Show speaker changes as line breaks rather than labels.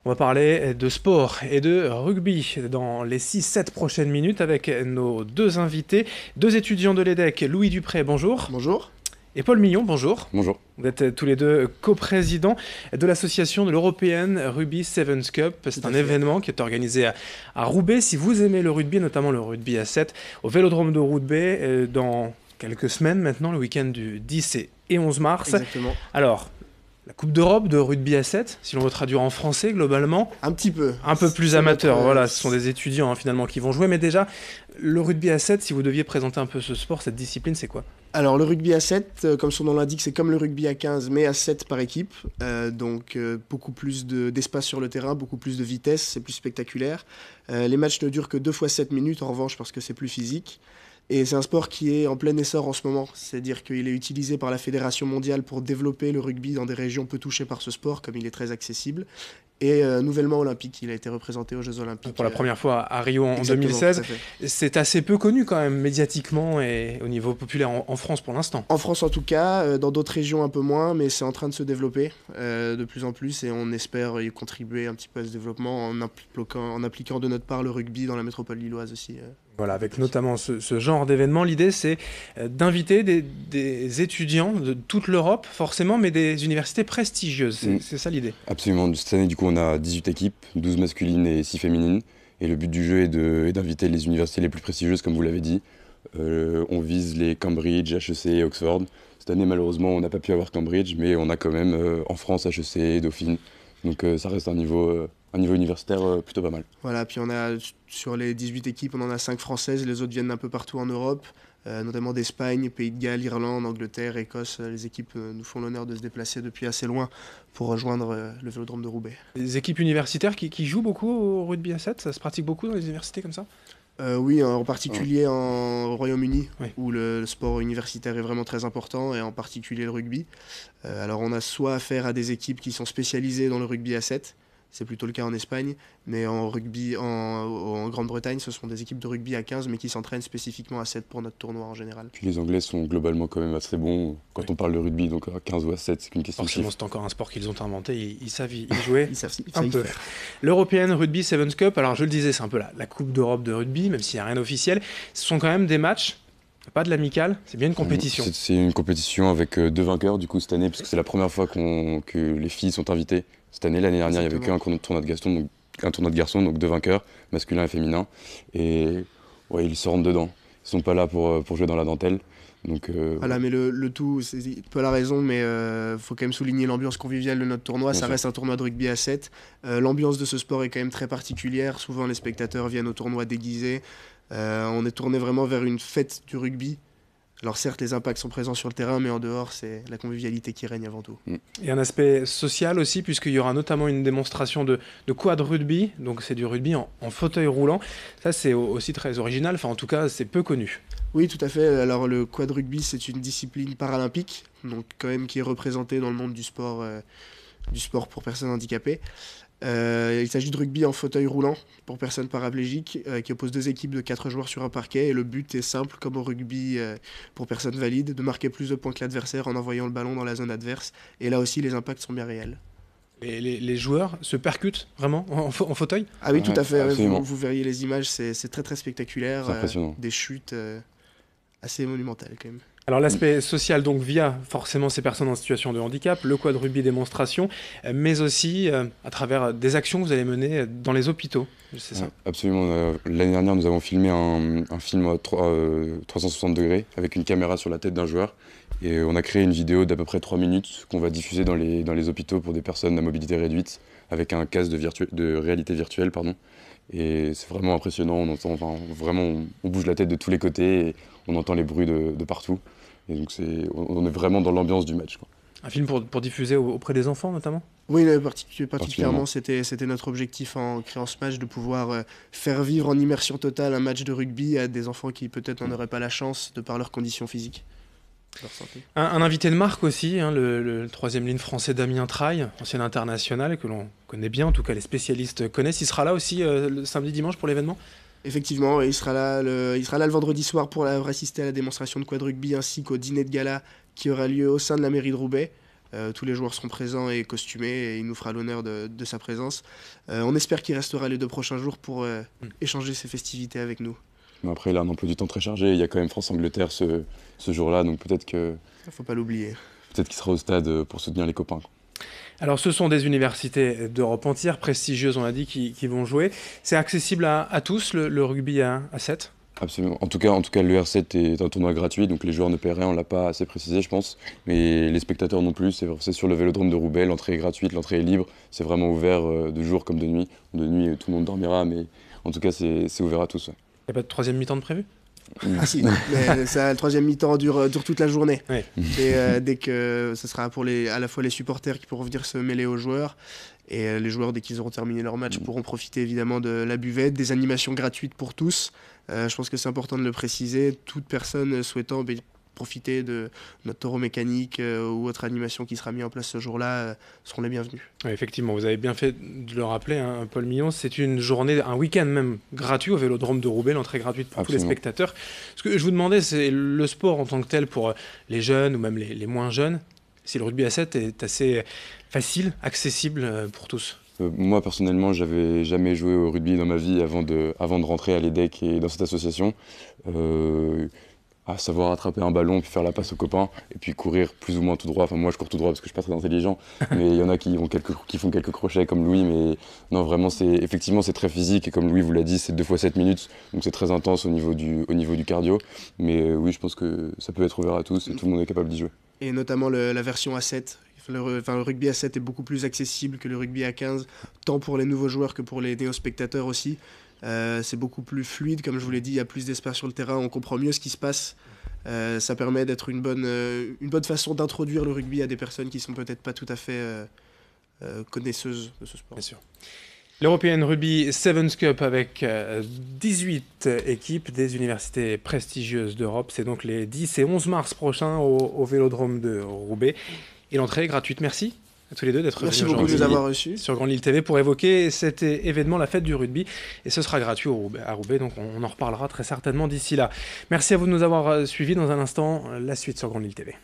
On va parler de sport et de rugby dans les 6-7 prochaines minutes avec nos deux invités, deux étudiants de l'EDEC, Louis Dupré, bonjour.
Bonjour.
Et Paul Millon, bonjour.
Bonjour.
Vous êtes tous les deux coprésidents de l'association de l'European Rugby Sevens Cup. C'est un événement qui est organisé à Roubaix. Si vous aimez le rugby, notamment le rugby à 7, au Vélodrome de Roubaix, dans quelques semaines maintenant, le week-end du 10 et 11 mars.
Exactement.
Alors, la Coupe d'Europe de rugby à 7, si l'on veut traduire en français globalement.
Un petit peu.
Un peu plus amateur, voilà, ce sont des étudiants finalement qui vont jouer. Mais déjà, le rugby à 7, si vous deviez présenter un peu ce sport, cette discipline, c'est quoi ?
Alors le rugby à 7, comme son nom l'indique, c'est comme le rugby à 15, mais à 7 par équipe. Donc beaucoup plus d'espace sur le terrain, beaucoup plus de vitesse, c'est plus spectaculaire. Les matchs ne durent que 2 fois 7 minutes en revanche parce que c'est plus physique. Et c'est un sport qui est en plein essor en ce moment, c'est-à-dire qu'il est utilisé par la Fédération mondiale pour développer le rugby dans des régions peu touchées par ce sport, comme il est très accessible. Et nouvellement olympique, il a été représenté aux Jeux Olympiques.
Pour la première fois à Rio en
Exactement,
2016. C'est assez peu connu quand même médiatiquement et au niveau populaire en France pour l'instant.
En France en tout cas, dans d'autres régions un peu moins, mais c'est en train de se développer de plus en plus et on espère y contribuer un petit peu à ce développement en appliquant de notre part le rugby dans la métropole lilloise aussi.
Voilà, avec notamment ce genre d'événement, l'idée c'est d'inviter des étudiants de toute l'Europe, forcément, mais des universités prestigieuses. C'est ça l'idée.
Absolument. Cette année, du coup, on a 18 équipes, 12 masculines et 6 féminines. Et le but du jeu est d'inviter les universités les plus prestigieuses, comme vous l'avez dit. On vise les Cambridge, HEC et Oxford. Cette année, malheureusement, on n'a pas pu avoir Cambridge, mais on a quand même en France HEC, Dauphine. Donc ça reste un niveau universitaire plutôt pas mal.
Voilà, puis on a sur les 18 équipes, on en a 5 françaises, les autres viennent d'un peu partout en Europe, notamment d'Espagne, Pays de Galles, Irlande, Angleterre, Écosse. Les équipes nous font l'honneur de se déplacer depuis assez loin pour rejoindre le Vélodrome de Roubaix.
Les équipes universitaires qui jouent beaucoup au rugby à 7, ça se pratique beaucoup dans les universités comme ça ?
Oui, en particulier au Royaume-Uni,
oui,
où le sport universitaire est vraiment très important, et en particulier le rugby. Alors on a soit affaire à des équipes qui sont spécialisées dans le rugby à 7, c'est plutôt le cas en Espagne, mais en rugby en Grande-Bretagne, ce sont des équipes de rugby à 15, mais qui s'entraînent spécifiquement à 7 pour notre tournoi en général.
Puis les Anglais sont globalement quand même assez bons quand on parle de rugby, donc à 15 ou à 7, c'est qu'une question de
forcément,
chiffre.
c'est encore un sport qu'ils ont inventé, ils savent y jouer.
Ils savent
un peu. L'European Rugby Sevens Cup, alors je le disais, c'est un peu la Coupe d'Europe de rugby, même s'il n'y a rien d'officiel. Ce sont quand même des matchs, pas de l'amical, c'est bien une compétition.
C'est une compétition avec 2 vainqueurs du coup cette année, parce que c'est la première fois que les filles sont invitées. Cette année, l'année dernière, il n'y avait qu'un tournoi de garçons, donc 2 vainqueurs, masculin et féminin. Et ouais, ils se rentrent dedans. Ils ne sont pas là pour jouer dans la dentelle. Donc,
voilà, mais le tout, c'est pas la raison, mais faut quand même souligner l'ambiance conviviale de notre tournoi. Ça reste un tournoi de rugby à 7. L'ambiance de ce sport est quand même très particulière. Souvent, les spectateurs viennent au tournoi déguisés. On est tourné vraiment vers une fête du rugby. Alors certes, les impacts sont présents sur le terrain, mais en dehors, c'est la convivialité qui règne avant tout.
Et un aspect social aussi, puisqu'il y aura notamment une démonstration de quad rugby, donc c'est du rugby en fauteuil roulant. Ça, c'est aussi très original, enfin en tout cas, c'est peu connu.
Oui, tout à fait. Alors le quad rugby, c'est une discipline paralympique, donc quand même qui est représentée dans le monde du sport pour personnes handicapées. Il s'agit de rugby en fauteuil roulant pour personnes paraplégiques qui oppose 2 équipes de 4 joueurs sur un parquet, et le but est simple comme au rugby pour personnes valides, de marquer plus de points que l'adversaire en envoyant le ballon dans la zone adverse, et là aussi les impacts sont bien réels.
Et les joueurs se percutent vraiment en fauteuil ?
Ah oui, tout à fait, vous verriez les images, c'est très très spectaculaire,
c'est impressionnant.
Des chutes assez monumentales quand même.
Alors l'aspect social, donc via forcément ces personnes en situation de handicap, le quad rugby démonstration, mais aussi à travers des actions que vous allez mener dans les hôpitaux, c'est ça ?
Absolument. L'année dernière, nous avons filmé un film à 360 degrés avec une caméra sur la tête d'un joueur. Et on a créé une vidéo d'à peu près 3 minutes qu'on va diffuser dans les hôpitaux pour des personnes à mobilité réduite avec un casque de réalité virtuelle. Et c'est vraiment impressionnant, on entend, vraiment, on bouge la tête de tous les côtés et on entend les bruits de partout. Et donc on est vraiment dans l'ambiance du match, quoi.
Un film pour diffuser auprès des enfants notamment ?
Oui, particulièrement, c'était notre objectif en créant ce match, de pouvoir faire vivre en immersion totale un match de rugby à des enfants qui peut-être n'en auraient pas la chance de par leurs conditions physiques.
Un invité de marque aussi, le 3e ligne français Damien Traille, ancien international que l'on connaît bien, en tout cas les spécialistes connaissent. Il sera là aussi le samedi dimanche pour l'événement ?
Effectivement, il sera là le vendredi soir pour assister à la démonstration de quad rugby ainsi qu'au dîner de gala qui aura lieu au sein de la mairie de Roubaix. Tous les joueurs seront présents et costumés et il nous fera l'honneur de sa présence. On espère qu'il restera les 2 prochains jours pour échanger ses festivités avec nous.
Mais après, il a un emploi du temps très chargé. Il y a quand même France-Angleterre ce jour-là, donc peut-être
Faut pas l'oublier.
qu'il sera au stade pour soutenir les copains.
Alors, ce sont des universités d'Europe entière, prestigieuses, on l'a dit, qui vont jouer. C'est accessible à tous, le rugby à 7?
Absolument. En tout cas, le R7 est un tournoi gratuit, donc les joueurs ne paient rien, on ne l'a pas assez précisé, je pense. Mais les spectateurs non plus, c'est sur le Vélodrome de Roubaix, l'entrée est gratuite, l'entrée est libre. C'est vraiment ouvert de jour comme de nuit. De nuit, tout le monde dormira, mais en tout cas, c'est ouvert à tous. Ouais.
Il n'y a pas de 3e mi-temps de prévu?
Ah si, mais ça, le 3e mi-temps dure toute la journée.
Ouais.
Et dès que ce sera pour à la fois les supporters qui pourront venir se mêler aux joueurs, et les joueurs, dès qu'ils auront terminé leur match, pourront profiter évidemment de la buvette, des animations gratuites pour tous. Je pense que c'est important de le préciser. Toute personne souhaitant profiter de notre taureau mécanique ou autre animation qui sera mise en place ce jour-là seront les bienvenus.
Oui, effectivement, vous avez bien fait de le rappeler, hein, Paul Millon. C'est une journée, un week-end même gratuit au Vélodrome de Roubaix, l'entrée gratuite pour
Absolument.
tous les spectateurs. Ce que je vous demandais, c'est le sport en tant que tel pour les jeunes ou même les moins jeunes. Si le rugby à 7 est assez facile, accessible pour tous.
Moi, personnellement, j'avais jamais joué au rugby dans ma vie avant de rentrer à l'EDEC et dans cette association. À savoir attraper un ballon, puis faire la passe aux copains, et puis courir plus ou moins tout droit. Enfin, moi, je cours tout droit parce que je suis pas très intelligent, mais il y en a qui font quelques crochets comme Louis, mais non, vraiment, effectivement, c'est très physique, et comme Louis vous l'a dit, c'est 2 fois 7 minutes, donc c'est très intense au niveau du cardio. Mais oui, je pense que ça peut être ouvert à tous, et tout le monde est capable d'y jouer.
Et notamment la version A7. Le rugby à 7 est beaucoup plus accessible que le rugby à 15, tant pour les nouveaux joueurs que pour les néo-spectateurs aussi. C'est beaucoup plus fluide, comme je vous l'ai dit, il y a plus d'espace sur le terrain, on comprend mieux ce qui se passe. Ça permet d'être une bonne façon d'introduire le rugby à des personnes qui ne sont peut-être pas tout à fait connaisseuses de ce sport.
Bien sûr. L'European Rugby Sevens Cup avec 18 équipes des universités prestigieuses d'Europe. C'est donc les 10 et 11 mars prochains au Vélodrome de Roubaix. Et l'entrée est gratuite. Merci à tous les deux d'être venus
Merci beaucoup de nous avoir reçus
sur Grande Île TV pour évoquer cet événement, la fête du rugby. Et ce sera gratuit à Roubaix, donc on en reparlera très certainement d'ici là. Merci à vous de nous avoir suivis. Dans un instant, la suite sur Grande Île TV.